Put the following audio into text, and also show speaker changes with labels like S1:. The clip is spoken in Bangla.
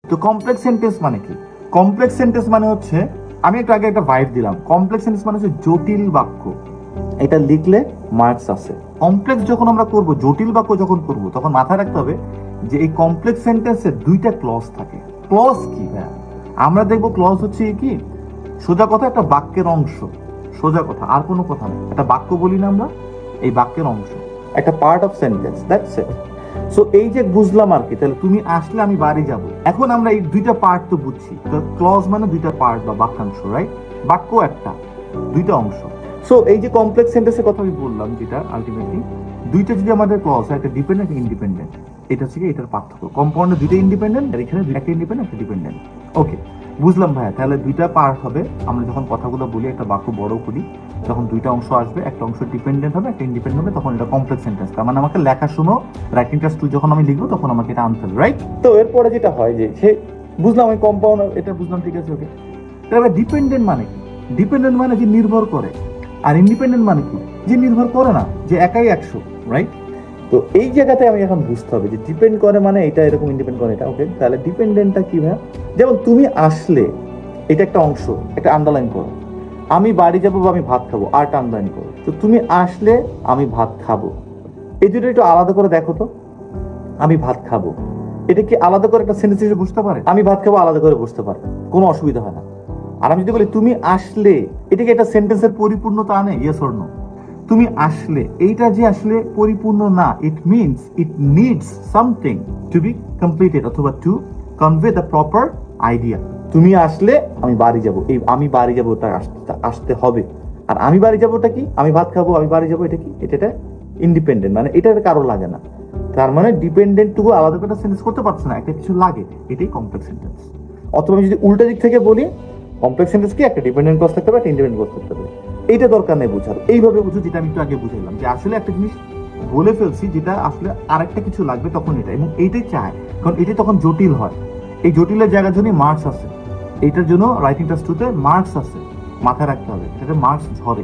S1: তো কমপ্লেক্স সেন্টেন্স মানে কি? কমপ্লেক্স সেন্টেন্স মানে হচ্ছে, আমি একটু আগে একটা ভাইব দিলাম, কমপ্লেক্স সেন্টেন্স মানে হচ্ছে জটিল বাক্য। এটা লিখলে মার্কস আছে। কমপ্লেক্স যখন আমরা করব, জটিল বাক্য যখন করব, তখন মাথায় রাখতে হবে যে এই কমপ্লেক্স সেন্টেন্সে দুইটা ক্লজ থাকে। ক্লজ কি? হ্যাঁ, আমরা দেখবো ক্লজ হচ্ছে কি, সোজা কথা একটা বাক্যের অংশ, সোজা কথা, আর কোনো কথা নেই। একটা বাক্য বলি না আমরা, এই বাক্যের অংশ, একটা part of sentence, that's it. So এই যে বুঝলাম আর কি, তাহলে তুমি আসলে আমি বাড়ি যাব। এখন আমরা এই দুইটা পার্ট তো বুঝছি, তো ক্লজ মানে দুইটা পার্ট বা বাক্যাংশ, রাইট? বাক্য একটা, দুইটা অংশ। সো এই যে কমপ্লেক্স সেন্টেন্সের কথা আমি বললাম, যেটা আলটিমেটলি দুইটা যদি আমাদের ক্লজ হয়, একটা ডিপেন্ডেন্ট, ইন্ডিপেন্ডেন্ট, এটা হচ্ছে এটার পার্থক্য। কম্পাউন্ডে দুইটা ইন্ডিপেন্ডেন্ট, আর এখানে একটা ইন্ডিপেন্ডেন্ট, একটা ডিপেন্ডেন্ট। ওকে, বুঝলাম ভাইয়া। তাহলে দুইটা পার্ট হবে, আমরা যখন কথাগুলো বলি, একটা বাক্য বড় করি, তখন দুইটা অংশ আসবে, একটা অংশ ডিপেন্ডেন্ট হবে, একটা ইন্ডিপেন্ডেন্ট হবে, তখন এটা কমপ্লেক্স সেন্টেন্স। তার মানে আমাকে লেখার সময়, রাইটিং টাস্ক যখন আমি লিখবো, তখন আমাকে এটা আনতে হবে, রাইট? তো এরপরে যেটা হয় যে, সে বুঝলাম আমি কম্পাউন্ড, এটা বুঝলাম, ঠিক আছে, ওকে। তাহলে ডিপেন্ডেন্ট মানে কি? ডিপেন্ডেন্ট মানে যে নির্ভর করে, আর ইন্ডিপেন্ডেন্ট মানে কি? যে নির্ভর করে না, যে একাই 100, রাইট? তো এই জায়গাতে আমি এখন বুঝতে হবে যে ডিপেন্ড করে মানে এটা, এরকম ইন্ডিপেন্ড করে এটা, ওকে। তাহলে ডিপেন্ডেন্টটা কি ভাই? যেমন তুমি আসলে, এটা একটা অংশ, একটা আন্ডারলাইন করো। আমি বাড়ি যাবো বা আমি ভাত খাবো, আরটা আন্ডারলাইন করো। তো তুমি আসলে, আমি ভাত খাবো, এই দুটো একটু আলাদা করে দেখো তো। আমি ভাত খাবো, এটা কি আলাদা করে একটা সেন্টেন্স হিসেবে বুঝতে পারে? আমি ভাত খাবো আলাদা করে বুঝতে পারে, কোনো অসুবিধা হয় না। আর আমি যদি বলি তুমি আসলে, এটা কি একটা সেন্টেন্সের পরিপূর্ণতা আনে? Yes or no? তুমি আসলে, এইটা যে আসলে পরিপূর্ণ না, it means it needs something to be completed, অথবা to convey the proper idea. তুমি আসলে আমি বাড়ি যাব, এই আমি বাড়ি যাবো ওটা আসতে হবে। আর আমি বাড়ি যাবোটা কি? আমি ভাত খাবো, আমি বাড়ি যাবো, এটা কি? এটা ইন্ডিপেন্ডেন্ট, মানে এটা কারো লাগে না। তার মানে ডিপেন্ডেন্ট টুকু আলাদা করে সেন্টেন্স করতে পারছে না, একটা কিছু লাগে, এটাই কমপ্লেক্স সেন্টেন্স। অথবা আমি যদি উল্টা দিক থেকে বলি, কমপ্লেক্স সেন্টেন্স কি? একটা ডিপেন্ডেন্ট ক্লজ থাকতে হবে, একটা ইন্ডিপেন্ডেন্ট ক্লজ থাকতে হবে। এইটা দরকার নেই বুঝার, এইভাবে বুঝো, যেটা আমি একটু আগে বুঝাইলাম, যে আসলে একটা জিনিস বলে ফেলছি, যেটা আসলে আরেকটা কিছু লাগবে, তখন এটা, এবং এইটাই চায়, কারণ এটাই তখন জটিল হয়। এই জটিলের জায়গার জন্য মার্কস আছে, এইটার জন্য রাইটিং টাস্ক 2 তে মার্কস আছে, মাথায় রাখতে হবে, এটা মার্কস ঝরে।